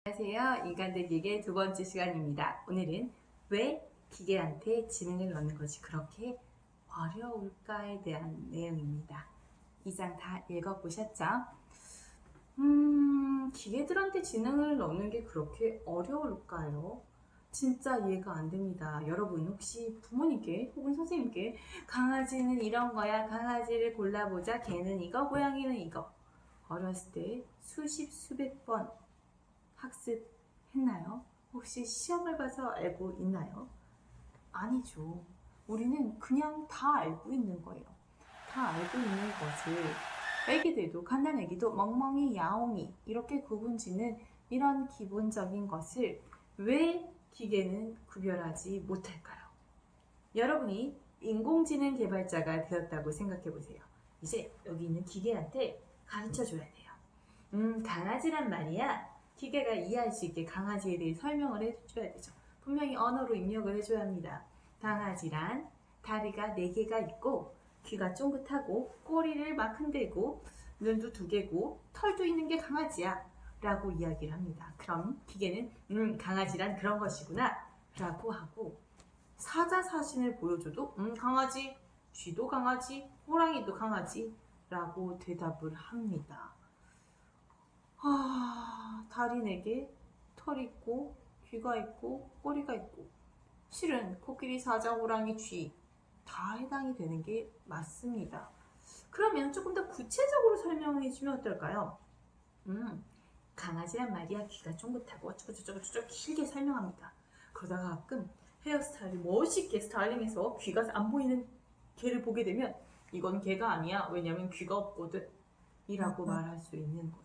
안녕하세요. 인간들 기계 두 번째 시간입니다. 오늘은 왜 기계한테 지능을 넣는 것이 그렇게 어려울까에 대한 내용입니다. 이 장 다 읽어보셨죠? 기계들한테 지능을 넣는 게 그렇게 어려울까요? 진짜 이해가 안 됩니다. 여러분 혹시 부모님께 혹은 선생님께 강아지는 이런 거야, 강아지를 골라보자, 개는 이거, 고양이는 이거 어렸을 때 수십 수백 번 학습했나요? 혹시 시험을 봐서 알고 있나요? 아니죠. 우리는 그냥 다 알고 있는 거예요. 다 알고 있는 것을 애기들도 갓난 애기도 멍멍이, 야옹이 이렇게 구분짓는 이런 기본적인 것을 왜 기계는 구별하지 못할까요? 여러분이 인공지능 개발자가 되었다고 생각해 보세요. 이제 여기 있는 기계한테 가르쳐 줘야 돼요. 강아지란 말이야. 기계가 이해할 수 있게 강아지에 대해 설명을 해줘야 되죠. 분명히 언어로 입력을 해줘야 합니다. 강아지란 다리가 4개가 있고 귀가 쫑긋하고 꼬리를 막 흔들고 눈도 2개고 털도 있는 게 강아지야 라고 이야기를 합니다. 그럼 기계는 강아지란 그런 것이구나 라고 하고 사자사신을 보여줘도 강아지, 쥐도 강아지, 호랑이도 강아지 라고 대답을 합니다. 다리 4개, 털 있고, 귀가 있고, 꼬리가 있고. 실은 코끼리, 사자, 호랑이, 쥐 다 해당이 되는 게 맞습니다. 그러면 조금 더 구체적으로 설명해 주면 어떨까요? 강아지란 말이야 귀가 쫑긋하고 어쩌고저쩌고 길게 설명합니다. 그러다가 가끔 헤어스타일을 멋있게 스타일링해서 귀가 안 보이는 개를 보게 되면 이건 개가 아니야. 왜냐면 귀가 없거든. 이라고 말할 수 있는 거예요.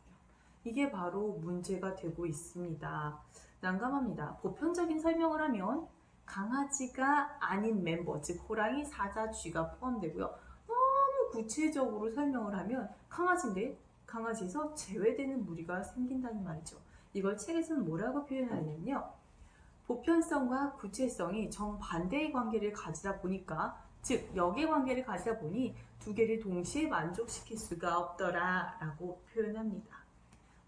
이게 바로 문제가 되고 있습니다. 난감합니다. 보편적인 설명을 하면 강아지가 아닌 멤버, 즉 호랑이, 사자, 쥐가 포함되고요. 너무 구체적으로 설명을 하면 강아지인데 강아지에서 제외되는 무리가 생긴다는 말이죠. 이걸 책에서는 뭐라고 표현하냐면요. 보편성과 구체성이 정반대의 관계를 가지다 보니까 즉 역의 관계를 가지다 보니 두 개를 동시에 만족시킬 수가 없더라 라고 표현합니다.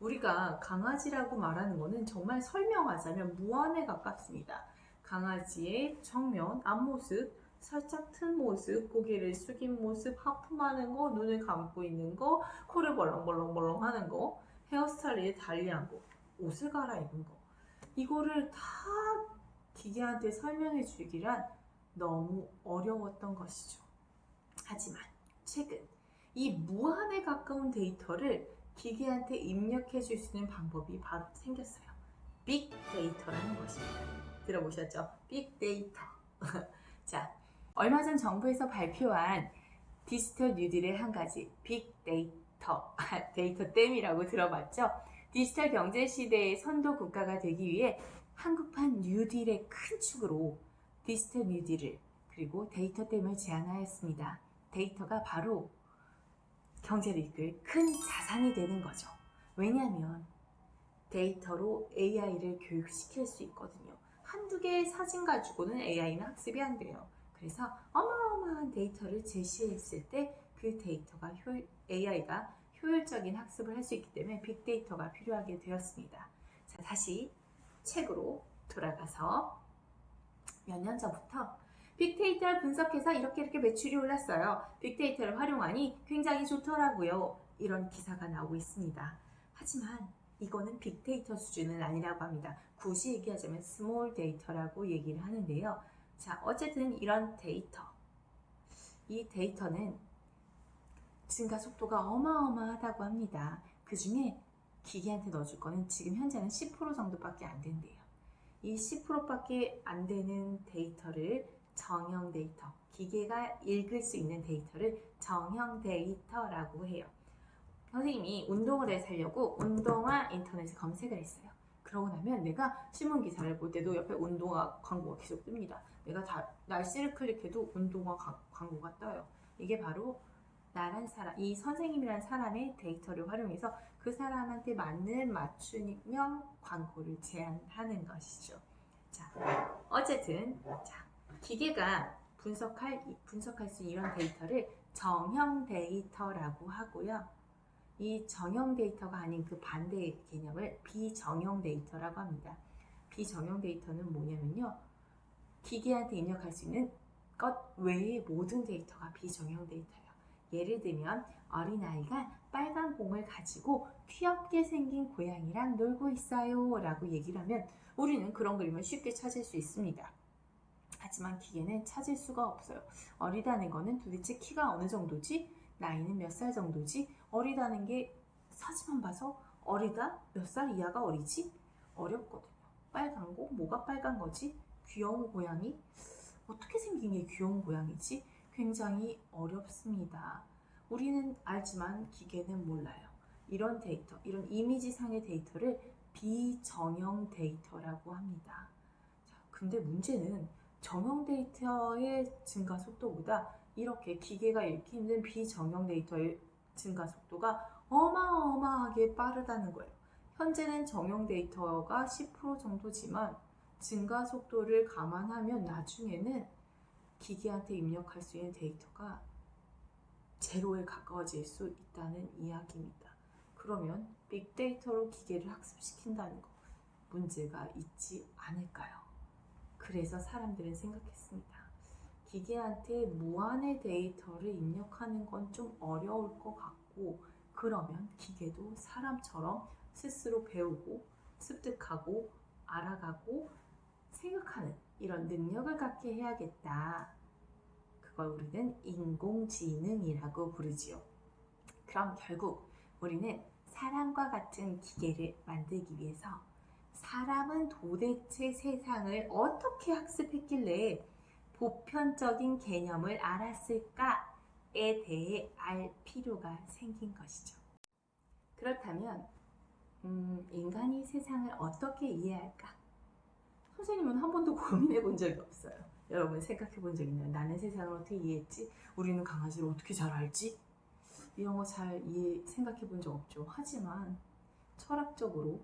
우리가 강아지라고 말하는 것은 정말 설명하자면 무한에 가깝습니다. 강아지의 정면, 앞모습, 살짝 튼 모습, 고개를 숙인 모습, 하품하는 거, 눈을 감고 있는 거, 코를 벌렁벌렁벌렁 하는 거, 헤어스타일에 달리한 거, 옷을 갈아입은 거. 이거를 다 기계한테 설명해 주기란 너무 어려웠던 것이죠. 하지만 최근 이 무한에 가까운 데이터를 기계한테 입력해 줄 수 있는 방법이 바로 생겼어요. 빅데이터라는 것입니다. 들어보셨죠? 빅데이터. 자, 얼마 전 정부에서 발표한 디지털 뉴딜의 한 가지 빅데이터, 데이터 댐이라고 들어봤죠? 디지털 경제 시대의 선도 국가가 되기 위해 한국판 뉴딜의 큰 축으로 디지털 뉴딜을 그리고 데이터 댐을 제안하였습니다. 데이터가 바로 경제를 이끌 큰 자산이 되는 거죠. 왜냐하면 데이터로 AI를 교육시킬 수 있거든요. 한두 개의 사진 가지고는 AI는 학습이 안 돼요. 그래서 어마어마한 데이터를 제시했을 때 그 데이터가 AI가 효율적인 학습을 할 수 있기 때문에 빅데이터가 필요하게 되었습니다. 자, 다시 책으로 돌아가서 몇 년 전부터 빅데이터를 분석해서 이렇게 매출이 올랐어요. 빅데이터를 활용하니 굉장히 좋더라고요. 이런 기사가 나오고 있습니다. 하지만 이거는 빅데이터 수준은 아니라고 합니다. 굳이 얘기하자면 스몰 데이터라고 얘기를 하는데요. 자, 어쨌든 이런 데이터. 이 데이터는 증가 속도가 어마어마하다고 합니다. 그 중에 기계한테 넣어줄 거는 지금 현재는 10% 정도밖에 안 된대요. 이 10%밖에 안 되는 데이터를 정형 데이터, 기계가 읽을 수 있는 데이터를 정형 데이터라고 해요. 선생님이 운동을 해서 하려고 운동화 인터넷에 검색을 했어요. 그러고 나면 내가 신문 기사를 볼 때도 옆에 운동화 광고가 계속 뜹니다. 내가 날씨를 클릭해도 운동화 광고가 떠요. 이게 바로 나란 사람, 이 선생님이라는 사람의 데이터를 활용해서 그 사람한테 맞는 맞춤형 광고를 제안하는 것이죠. 자, 어쨌든 자, 기계가 분석할 수 있는 이런 데이터를 정형 데이터라고 하고요. 이 정형 데이터가 아닌 그 반대의 개념을 비정형 데이터라고 합니다. 비정형 데이터는 뭐냐면요. 기계한테 입력할 수 있는 것 외의 모든 데이터가 비정형 데이터예요. 예를 들면 어린아이가 빨간 공을 가지고 귀엽게 생긴 고양이랑 놀고 있어요 라고 얘기를 하면 우리는 그런 그림을 쉽게 찾을 수 있습니다. 하지만 기계는 찾을 수가 없어요. 어리다는 거는 도대체 키가 어느 정도지? 나이는 몇 살 정도지? 어리다는 게 사진만 봐서 어리다? 몇 살 이하가 어리지? 어렵거든요. 빨간 거? 뭐가 빨간 거지? 귀여운 고양이? 어떻게 생긴 게 귀여운 고양이지? 굉장히 어렵습니다. 우리는 알지만 기계는 몰라요. 이런 데이터, 이런 이미지상의 데이터를 비정형 데이터라고 합니다. 자, 근데 문제는 정형 데이터의 증가 속도보다 이렇게 기계가 읽기 힘든 비정형 데이터의 증가 속도가 어마어마하게 빠르다는 거예요. 현재는 정형 데이터가 10% 정도지만 증가 속도를 감안하면 나중에는 기계한테 입력할 수 있는 데이터가 제로에 가까워질 수 있다는 이야기입니다. 그러면 빅데이터로 기계를 학습시킨다는 거 문제가 있지 않을까요? 그래서 사람들은 생각했습니다. 기계한테 무한의 데이터를 입력하는 건 좀 어려울 것 같고 그러면 기계도 사람처럼 스스로 배우고 습득하고 알아가고 생각하는 이런 능력을 갖게 해야겠다. 그걸 우리는 인공지능이라고 부르지요. 그럼 결국 우리는 사람과 같은 기계를 만들기 위해서 사람은 도대체 세상을 어떻게 학습했길래 보편적인 개념을 알았을까에 대해 알 필요가 생긴 것이죠. 그렇다면 인간이 세상을 어떻게 이해할까? 선생님은 한 번도 고민해 본 적이 없어요. 여러분 생각해 본 적 있나요? 나는 세상을 어떻게 이해했지? 우리는 강아지를 어떻게 잘 알지? 이런 거 잘 생각해 본 적 없죠. 하지만 철학적으로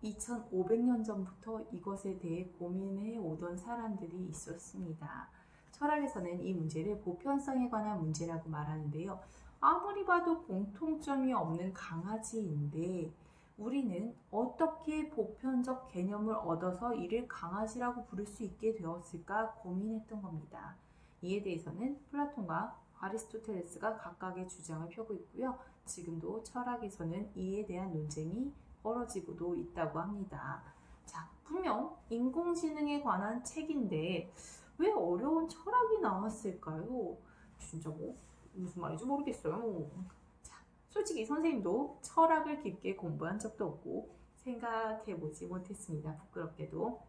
2500년 전부터 이것에 대해 고민해 오던 사람들이 있었습니다. 철학에서는 이 문제를 보편성에 관한 문제라고 말하는데요. 아무리 봐도 공통점이 없는 강아지인데 우리는 어떻게 보편적 개념을 얻어서 이를 강아지라고 부를 수 있게 되었을까 고민했던 겁니다. 이에 대해서는 플라톤과 아리스토텔레스가 각각의 주장을 펴고 있고요. 지금도 철학에서는 이에 대한 논쟁이 벌어지고도 있다고 합니다. 자, 분명 인공지능에 관한 책인데 왜 어려운 철학이 나왔을까요? 진짜 무슨 말인지 모르겠어요. 자, 솔직히 선생님도 철학을 깊게 공부한 적도 없고 생각해보지 못했습니다. 부끄럽게도.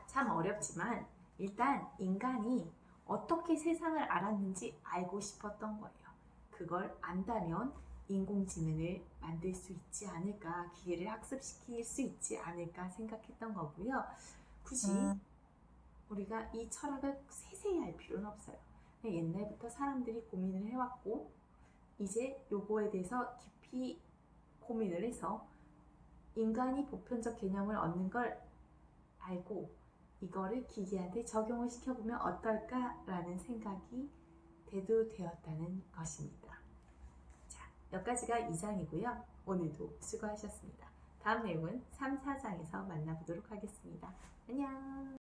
참 어렵지만 일단 인간이 어떻게 세상을 알았는지 알고 싶었던 거예요. 그걸 안다면 인공지능을 만들 수 있지 않을까, 기계를 학습시킬 수 있지 않을까 생각했던 거고요. 굳이 우리가 이 철학을 세세히 알 필요는 없어요. 옛날부터 사람들이 고민을 해왔고 이제 요거에 대해서 깊이 고민을 해서 인간이 보편적 개념을 얻는 걸 알고 이거를 기계한테 적용을 시켜보면 어떨까라는 생각이 대두되었다는 것입니다. 자, 여기까지가 2장이고요. 오늘도 수고하셨습니다. 다음 내용은 3, 4장에서 만나보도록 하겠습니다. 안녕.